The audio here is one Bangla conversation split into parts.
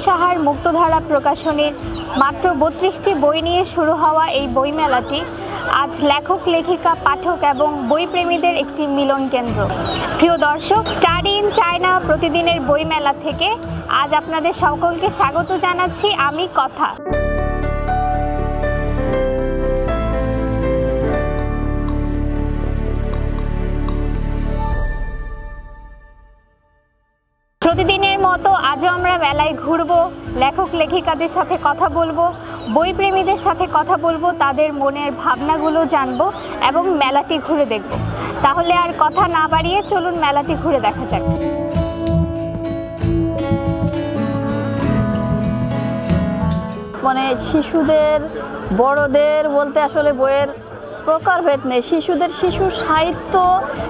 সাহার মুক্তধারা প্রকাশনীর মাত্র 32টি বই নিয়ে শুরু হওয়া এই বইমেলাটি আজ লেখক লেখিকা পাঠক এবং বইপ্রেমীদের একটি মিলন কেন্দ্র। প্রিয় দর্শক, স্টাডি ইন চায়না প্রতিদিনের বইমেলা থেকে আজ আপনাদের সকলকে স্বাগত জানাচ্ছি আমি কথা। প্রতিদিনের মতো আজও আমরা মেলায় ঘুরবো, লেখক লেখিকাদের সাথে কথা বলবো, বইপ্রেমীদের সাথে কথা বলবো, তাদের মনের ভাবনাগুলো জানবো এবং মেলাটি ঘুরে দেখব। তাহলে আর কথা না বাড়িয়ে চলুন মেলাটি ঘুরে দেখা যাক। মানে শিশুদের বড়দের বলতে আসলে বইয়ের প্রকারভেদ নেই। শিশু সাহিত্য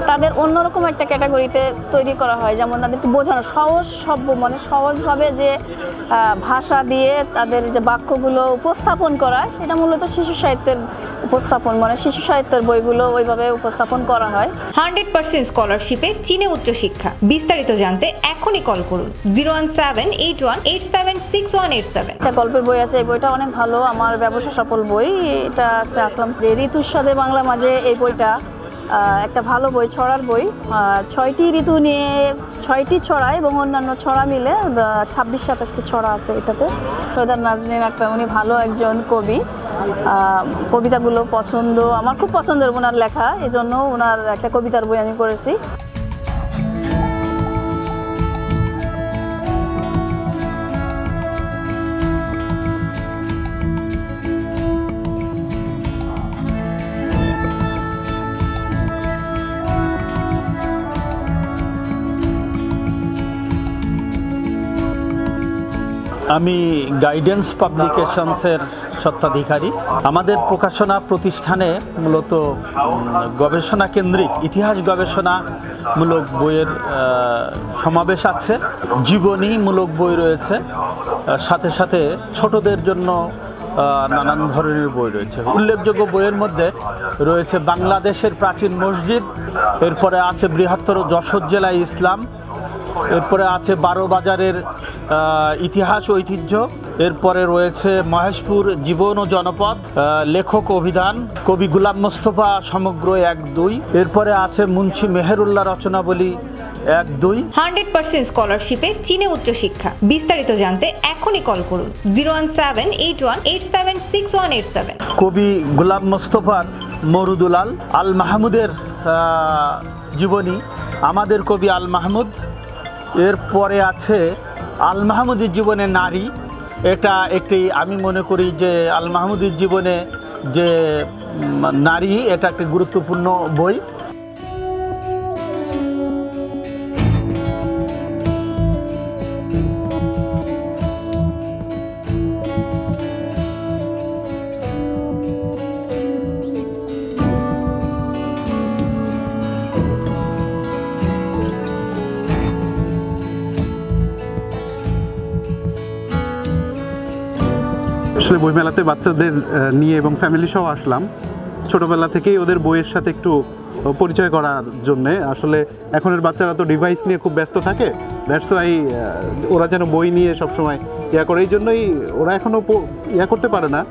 তাদের অন্যরকম একটা ক্যাটাগরিতে তৈরি করা হয়, যেমন তাদেরকে বোঝানো সহজ সভ্য, মানে সহজভাবে যে ভাষা দিয়ে তাদের যে বাক্যগুলো উপস্থাপন করা, সেটা মূলত শিশু সাহিত্যের উপস্থাপন, মানে শিশু সাহিত্যের বইগুলো ওইভাবে উপস্থাপন করা হয়। 100% স্কলারশিপে চীনে উচ্চশিক্ষা। বিস্তারিত জানতে এখনই কল করুন 01781876187। একটা গল্পের বই আছে, এই বইটা অনেক ভালো, আমার ব্যবসা সফল বই। এটা আছে আসলাম ঋতুর সাথে বাংলা মাঝে। এই বইটা একটা ভালো বই, ছড়ার বই। 6টি ঋতু নিয়ে 6টি ছড়া এবং অন্যান্য ছড়া মিলে 26-27টি ছড়া আছে এটাতে। সৈয়দা নাজনীন আক্তার, উনি ভালো একজন কবি। কবিতাগুলো পছন্দ, আমার খুব পছন্দের ওনার লেখা, এই জন্য ওনার একটা কবিতার বই আমি পড়েছি। আমি গাইডেন্স পাবলিকেশনসের স্বত্বাধিকারী। আমাদের প্রকাশনা প্রতিষ্ঠানে মূলত গবেষণা কেন্দ্রিক ইতিহাস গবেষণামূলক বইয়ের সমাবেশ আছে, জীবনীমূলক বই রয়েছে, সাথে সাথে ছোটদের জন্য নানান ধরনের বই রয়েছে। উল্লেখযোগ্য বইয়ের মধ্যে রয়েছে বাংলাদেশের প্রাচীন মসজিদ, এরপরে আছে বৃহত্তর যশোর জেলায় ইসলাম, এরপরে আছে 12 বাজারের ইতিহাস ঐতিহ্য, এরপরে রয়েছে মহেশপুর জীবন ও জনপদ, লেখক অভিধান, কবি গুলাম মোস্তফা সমগ্র 1-2, এরপরে আছে মুন্সি মেহেরুল্লাহ রচনাবলী 1-2। 100% স্কলারশিপে চীনে উচ্চশিক্ষা। বিস্তারিত জানতে এখনই কল করুন 01781876187। কবি গুলাম মোস্তফার মরুদুলাল, আল মাহমুদের জীবনী, আমাদের কবি আল মাহমুদ। এরপরে আছে আল মাহমুদের জীবনে নারী। এটা একটি, আমি মনে করি যে আল মাহমুদের জীবনে যে নারী, এটা একটি গুরুত্বপূর্ণ বই। আসলে বইমেলাতে বাচ্চাদের নিয়ে এবং ফ্যামিলি সহ আসলাম। ছোটোবেলা থেকেই ওদের বইয়ের সাথে একটু পরিচয় করার জন্যে। আসলে এখনের বাচ্চারা তো ডিভাইস নিয়ে খুব ব্যস্ত থাকে, দ্যাটস ওয়াই ওরা যেন বই নিয়ে সবসময় করে, এই জন্যই ওরা এখনও করতে পারে না।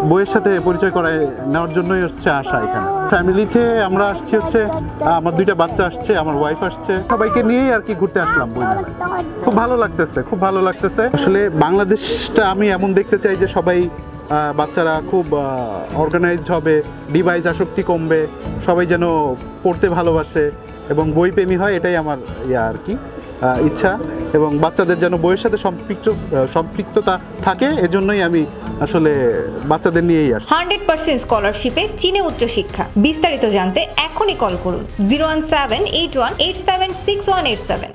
বইয়ের সাথে পরিচয় করায় নেওয়ার জন্যই হচ্ছে আসা এখানে। ফ্যামিলিতে আমরা আসছি হচ্ছে, আমার 2টা বাচ্চা আসছে, আমার ওয়াইফ আসছে, সবাইকে নিয়েই আর কি ঘুরতে আসলাম বইমেলায়। খুব ভালো লাগতেছে, খুব ভালো লাগতেছে। আসলে বাংলাদেশটা আমি এমন দেখতে চাই যে সবাই বাচ্চারা খুব অর্গানাইজড হবে, ডিভাইস আসক্তি কমবে, সবাই যেন পড়তে ভালোবাসে এবং বইপ্রেমী হয়, এটাই আমার আর কি ইচ্ছা। এবং বাচ্চাদের যেন বইয়ের সাথে সম্পৃক্ততা থাকে, এজন্যই আমি আসলে বাচ্চাদের নিয়েই আসি। 100% স্কলারশিপে চীনে উচ্চশিক্ষা। বিস্তারিত জানতে এখনই কল করুন 01781876187।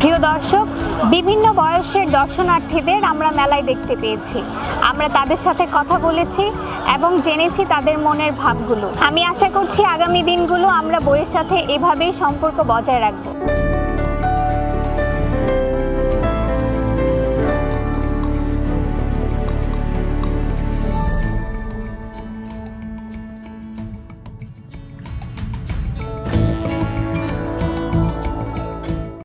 প্রিয় দর্শক, বিভিন্ন বয়সের দর্শনার্থীদের আমরা মেলায় দেখতে পেয়েছি। আমরা তাদের সাথে কথা বলেছি এবং জেনেছি তাদের মনের ভাবগুলো। আমি আশা করছি আগামী দিনগুলো আমরা বইয়ের সাথে এভাবেই সম্পর্ক বজায় রাখব।